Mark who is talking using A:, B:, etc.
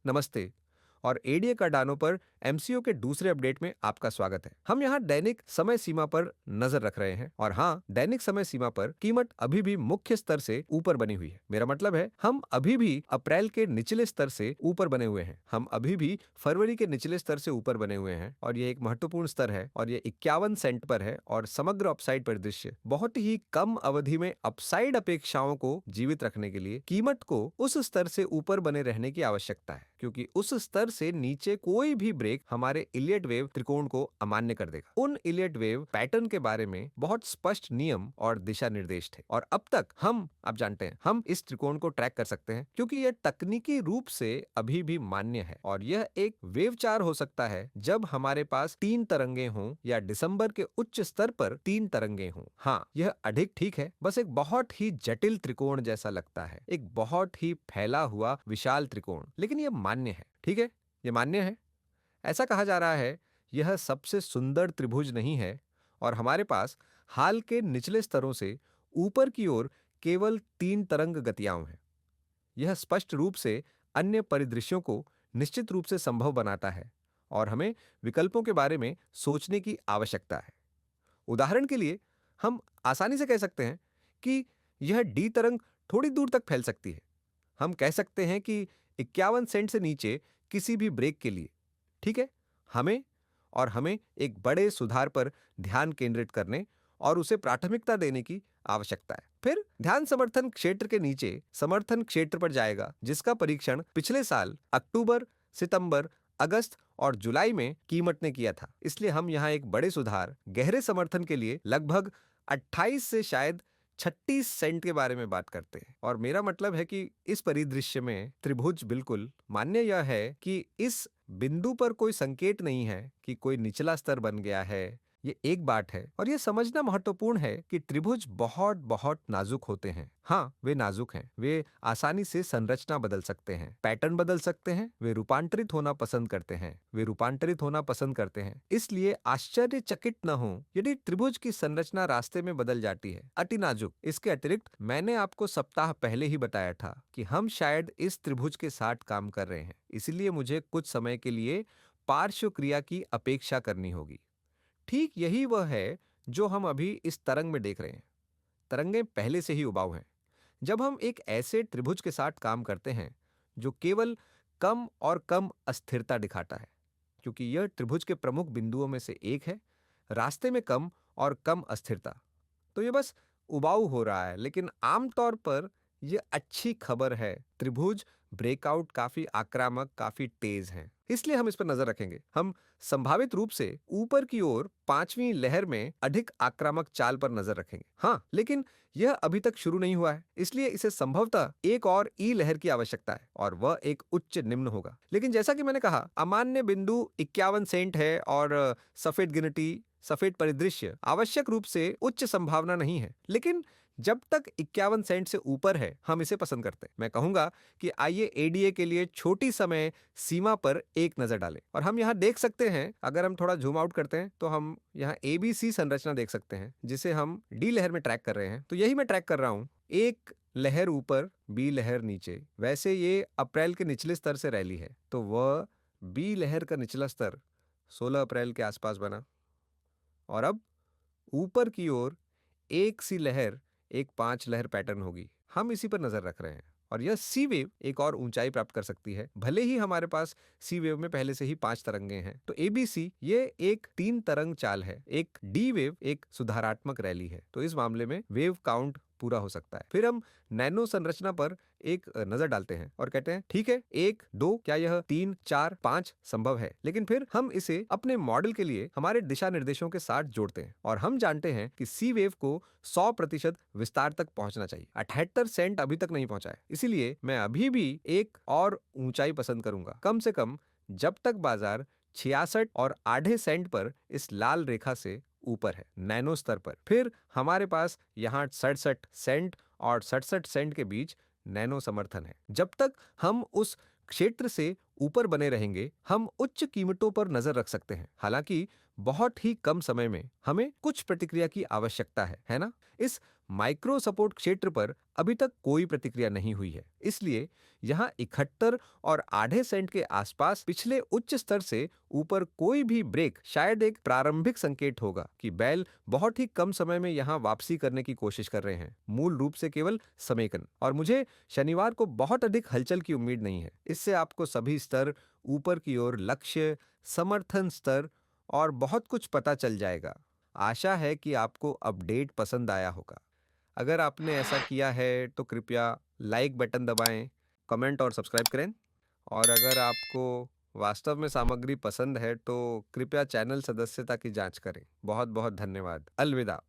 A: नमस्ते और ADA Cardano पर एमसीओ के दूसरे अपडेट में आपका स्वागत है। हम यहाँ दैनिक समय सीमा पर नजर रख रहे हैं और हाँ, दैनिक समय सीमा पर कीमत अभी भी मुख्य स्तर से ऊपर बनी हुई है। मेरा मतलब है हम अभी भी अप्रैल के निचले स्तर से ऊपर बने हुए हैं। हम अभी भी फरवरी के निचले स्तर से ऊपर बने हुए हैं और ये एक महत्वपूर्ण स्तर है और ये 51 सेंट पर है और समग्र अपसाइड परिदृश्य बहुत ही कम अवधि में अपसाइड अपेक्षाओं को जीवित रखने के लिए कीमत को उस स्तर से ऊपर बने रहने की आवश्यकता है, क्योंकि उस स्तर से नीचे कोई भी ब्रेक हमारे इलियट वेव त्रिकोण को अमान्य कर देगा। उन इलियट वेव पैटर्न के बारे में बहुत स्पष्ट नियम और दिशा निर्देश थे और अब तक आप जानते हैं, हम इस त्रिकोण को ट्रैक कर सकते हैं क्योंकि यह तकनीकी रूप से अभी भी मान्य है और यह एक वेव चार हो सकता है जब हमारे पास 3 तरंगे हों या दिसंबर के उच्च स्तर पर 3 तरंगे हों। हाँ, यह अधिक ठीक है, बस एक बहुत ही जटिल त्रिकोण जैसा लगता है, एक बहुत ही फैला हुआ विशाल त्रिकोण, लेकिन यह मान्य है। ठीक है, यह मान्य है। ऐसा कहा जा रहा है यह सबसे सुंदर त्रिभुज नहीं है और हमारे पास हाल के निचले स्तरों से ऊपर की ओर केवल 3 तरंग गतियां हैं। यह स्पष्ट रूप से अन्य परिदृश्यों को निश्चित रूप से संभव बनाता है और हमें विकल्पों के बारे में सोचने की आवश्यकता है। उदाहरण के लिए हम आसानी से कह सकते हैं कि यह डी तरंग थोड़ी दूर तक फैल सकती है। हम कह सकते हैं कि 51 सेंट से नीचे किसी भी ब्रेक के लिए, ठीक है, हमें एक बड़े सुधार पर ध्यान केंद्रित करने और उसे प्राथमिकता देने की आवश्यकता है। फिर ध्यान समर्थन क्षेत्र के नीचे समर्थन क्षेत्र पर जाएगा, जिसका परीक्षण पिछले साल अक्टूबर, सितंबर, अगस्त और जुलाई में कीमत ने किया था। इसलिए हम यहाँ एक बड़े सुधार गहरे समर्थन के लिए लगभग 28 से शायद 36 सेंट के बारे में बात करते हैं और मेरा मतलब है कि इस परिदृश्य में त्रिभुज बिल्कुल मान्य यह है कि इस बिंदु पर कोई संकेत नहीं है कि कोई निचला स्तर बन गया है। ये एक बात है और यह समझना महत्वपूर्ण है कि त्रिभुज बहुत बहुत नाजुक होते हैं। हाँ, वे नाजुक हैं, वे आसानी से संरचना बदल सकते हैं, पैटर्न बदल सकते हैं, वे रूपांतरित होना पसंद करते हैं। इसलिए आश्चर्यचकित न हो यदि त्रिभुज की संरचना रास्ते में बदल जाती है। अति नाजुक। इसके अतिरिक्त मैंने आपको सप्ताह पहले ही बताया था कि हम शायद इस त्रिभुज के साथ काम कर रहे हैं, इसलिए मुझे कुछ समय के लिए पार्श्व क्रिया की अपेक्षा करनी होगी। ठीक यही वह है जो हम अभी इस तरंग में देख रहे हैं। तरंगें पहले से ही उबाऊ हैं। जब हम एक ऐसे त्रिभुज के साथ काम करते हैं जो केवल कम और कम अस्थिरता दिखाता है, क्योंकि यह त्रिभुज के प्रमुख बिंदुओं में से एक है, रास्ते में कम और कम अस्थिरता, तो यह बस उबाऊ हो रहा है, लेकिन आमतौर पर यह अच्छी खबर है। त्रिभुज ब्रेकआउट काफी आक्रामक, काफी तेज हैं, इसलिए हम इस पर नजर रखेंगे। हम संभावित रूप से ऊपर की ओर 5वीं लहर में अधिक आक्रामक चाल पर नजर रखेंगे। हाँ, लेकिन यह अभी तक शुरू नहीं हुआ है, इसलिए इसे संभवतः एक और ई लहर की आवश्यकता है और वह एक उच्च निम्न होगा। लेकिन जैसा कि मैंने कहा, अमान्य बिंदु 51 सेंट है और सफेद परिदृश्य आवश्यक रूप से उच्च संभावना नहीं है, लेकिन जब तक 51 सेंट से ऊपर है हम इसे पसंद करते हैं। मैं कहूंगा कि आइए एडीए के लिए छोटी समय सीमा पर एक नजर डालें और हम यहां देख सकते हैं, अगर हम थोड़ा जूम आउट करते हैं तो हम यहां एबीसी संरचना देख सकते हैं जिसे हम डी लहर में ट्रैक कर रहे हैं। तो यही मैं ट्रैक कर रहा हूं, एक लहर ऊपर, बी लहर नीचे। वैसे ये अप्रैल के निचले स्तर से रैली है, तो वह बी लहर का निचला स्तर 16 अप्रैल के आसपास बना और अब ऊपर की ओर एक सी लहर, एक 5 लहर पैटर्न होगी। हम इसी पर नजर रख रहे हैं और यह सी वेव एक और ऊंचाई प्राप्त कर सकती है, भले ही हमारे पास सी वेव में पहले से ही 5 तरंगे हैं। तो एबीसी ये एक 3 तरंग चाल है, एक डी वेव एक सुधारात्मक रैली है, तो इस मामले में वेव काउंट पूरा हो सकता है। फिर हम नैनो संरचना पर एक नजर डालते हैं और कहते हैं ठीक है, 1, 2, क्या यह 3, 4, 5 संभव है? लेकिन फिर हम इसे अपने मॉडल के लिए हमारे दिशा निर्देशों के साथ जोड़ते हैं और हम जानते हैं कि सी वेव को 100% विस्तार तक पहुंचना चाहिए। 78 सेंट अभी तक नहीं पहुंचा है, इसीलिए मैं अभी भी एक और ऊंचाई पसंद करूंगा, कम से कम जब तक बाजार 66 और आधे सेंट पर इस लाल रेखा से ऊपर है, नैनो स्तर पर। फिर हमारे पास यहाँ 67 सेंट और 67 सेंट के बीच नैनो समर्थन है। जब तक हम उस क्षेत्र से ऊपर बने रहेंगे, हम उच्च कीमतों पर नजर रख सकते हैं। हालांकि बहुत ही कम समय में हमें कुछ प्रतिक्रिया की आवश्यकता है ना? इस माइक्रो सपोर्ट क्षेत्र पर अभी तक कोई प्रतिक्रिया नहीं हुई है, इसलिए यहाँ 71 और आधे सेंट के आसपास पिछले उच्च स्तर से ऊपर कोई भी ब्रेक शायद एक प्रारंभिक संकेत होगा कि बैल बहुत ही कम समय में यहाँ वापसी करने की कोशिश कर रहे हैं, मूल रूप से केवल समेकन। और मुझे शनिवार को बहुत अधिक हलचल की उम्मीद नहीं है। इससे आपको सभी स्तर, ऊपर की ओर लक्ष्य, समर्थन स्तर और बहुत कुछ पता चल जाएगा। आशा है कि आपको अपडेट पसंद आया होगा। अगर आपने ऐसा किया है तो कृपया लाइक बटन दबाएं, कमेंट और सब्सक्राइब करें। और अगर आपको वास्तव में सामग्री पसंद है तो कृपया चैनल सदस्यता की जांच करें। बहुत बहुत धन्यवाद। अलविदा।